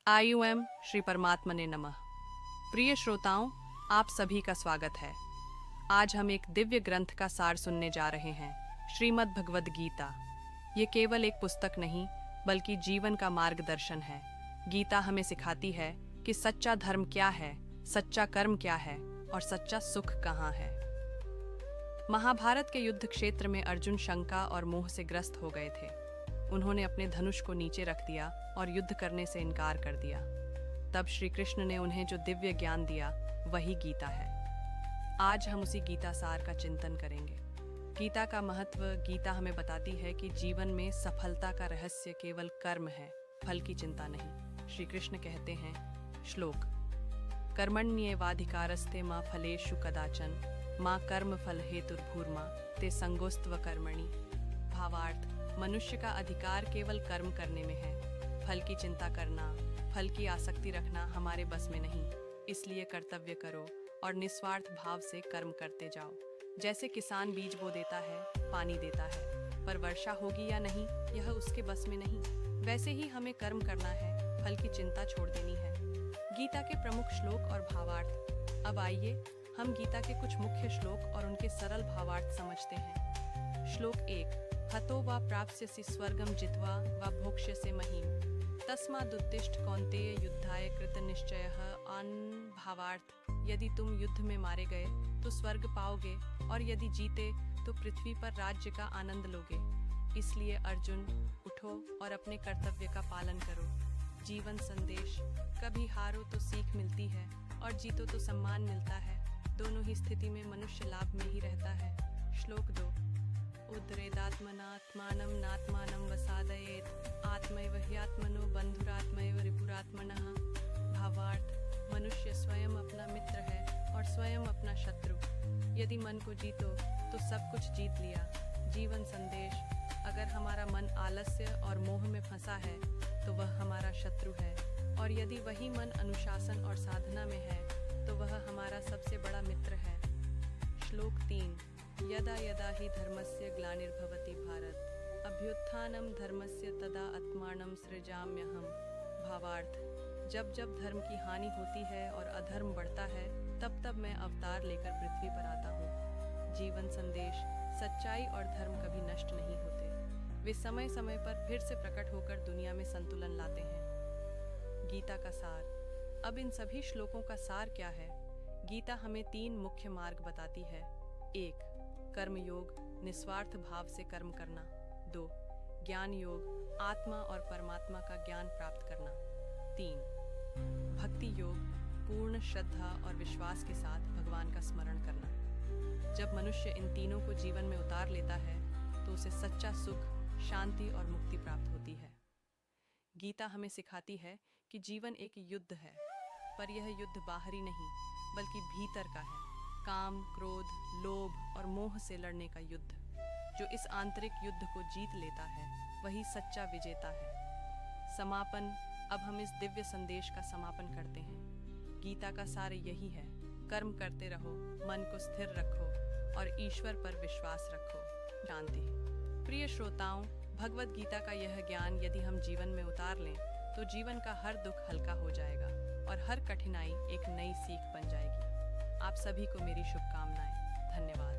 आयुएम श्री परमात्मा ने नमः। प्रिय श्रोताओं, आप सभी का स्वागत है। आज हम एक दिव्य ग्रंथ का सार सुनने जा रहे हैं, श्रीमद् भगवद गीता। ये केवल एक पुस्तक नहीं, बल्कि जीवन का मार्गदर्शन है। गीता हमें सिखाती है कि सच्चा धर्म क्या है, सच्चा कर्म क्या है और सच्चा सुख कहाँ है। महाभारत के युद्ध क्षेत्र में अर्जुन शंका और मोह से ग्रस्त हो गए थे। उन्होंने अपने धनुष को नीचे रख दिया और युद्ध करने से इनकार कर दिया। तब श्री कृष्ण ने उन्हें जो दिव्य ज्ञान दिया, वही गीता है। आज हम उसी गीता सार का चिंतन करेंगे। गीता का महत्व। गीता हमें बताती है कि जीवन में सफलता का रहस्य केवल कर्म है, फल की चिंता नहीं। श्री कृष्ण कहते हैं, श्लोक, कर्मण्येवाधिकारस्ते मा फलेषु कदाचन माँ कर्म फल हेतुर्भूर्मा ते संगोस्त्व कर्मणि। भावार्थ, मनुष्य का अधिकार केवल कर्म करने में है। फल की चिंता करना, फल की आसक्ति रखना हमारे बस में नहीं। इसलिए कर्तव्य करो और निस्वार्थ भाव से कर्म करते जाओ। जैसे किसान बीज बो देता है, पानी देता है, पर वर्षा होगी या नहीं यह उसके बस में नहीं। वैसे ही हमें कर्म करना है, फल की चिंता छोड़ देनी है। गीता के प्रमुख श्लोक और भावार्थ। अब आइए हम गीता के कुछ मुख्य श्लोक और उनके सरल भावार्थ समझते हैं। श्लोक 1, हतो वा प्राप्स्यसि स्वर्गं जित्वा वा भोक्ष्यसे महीम् तस्मादुत्तिष्ठ कौन्तेय युद्धाय कृतनिश्चयः। अन् भावार्थ, यदि तुम युद्ध में मारे गए तो स्वर्ग पाओगे और यदि जीते तो पृथ्वी पर राज्य का आनंद लोगे। इसलिए अर्जुन, उठो और अपने कर्तव्य का पालन करो। जीवन संदेश, कभी हारो तो सीख मिलती है और जीतो तो सम्मान मिलता है। दोनों ही स्थिति में मनुष्य लाभ में ही रहता है। श्लोक 2, उद्रेदात्मनात्मानं नात्मानं वसादयेत् आत्मैव ह्यात्मनो बन्धुरात्मैव रिपुरात्मनः। भावार्थ, मनुष्य स्वयं अपना मित्र है और स्वयं अपना शत्रु। यदि मन को जीतो तो सब कुछ जीत लिया। जीवन संदेश, अगर हमारा मन आलस्य और मोह में फंसा है तो वह हमारा शत्रु है, और यदि वही मन अनुशासन और साधना में है तो वह हमारा सबसे बड़ा मित्र है। श्लोक 3, यदा यदा हि धर्मस्य ग्लानिर्भवति भारत अभ्युत्थानं धर्मस्य तदा आत्मानं सृजाम्यहम्। भावार्थ, जब जब धर्म की हानि होती है और अधर्म बढ़ता है, तब तब मैं अवतार लेकर पृथ्वी पर आता हूँ। जीवन संदेश, सच्चाई और धर्म कभी नष्ट नहीं होते। वे समय समय पर फिर से प्रकट होकर दुनिया में संतुलन लाते हैं। गीता का सार। अब इन सभी श्लोकों का सार क्या है? गीता हमें 3 मुख्य मार्ग बताती है। 1, कर्म योग, निस्वार्थ भाव से कर्म करना। 2, ज्ञान योग, आत्मा और परमात्मा का ज्ञान प्राप्त करना। 3, भक्ति योग, पूर्ण श्रद्धा और विश्वास के साथ भगवान का स्मरण करना। जब मनुष्य इन तीनों को जीवन में उतार लेता है तो उसे सच्चा सुख, शांति और मुक्ति प्राप्त होती है। गीता हमें सिखाती है कि जीवन एक युद्ध है, पर यह युद्ध बाहरी नहीं बल्कि भीतर का है। काम, क्रोध, लोभ और मोह से लड़ने का युद्ध। जो इस आंतरिक युद्ध को जीत लेता है वही सच्चा विजेता है। समापन। अब हम इस दिव्य संदेश का समापन करते हैं। गीता का सार यही है, कर्म करते रहो, मन को स्थिर रखो और ईश्वर पर विश्वास रखो। शांति। प्रिय श्रोताओं, भगवद गीता का यह ज्ञान यदि हम जीवन में उतार लें तो जीवन का हर दुख हल्का हो जाएगा और हर कठिनाई एक नई सीख बन जाएगी। आप सभी को मेरी शुभकामनाएं। धन्यवाद।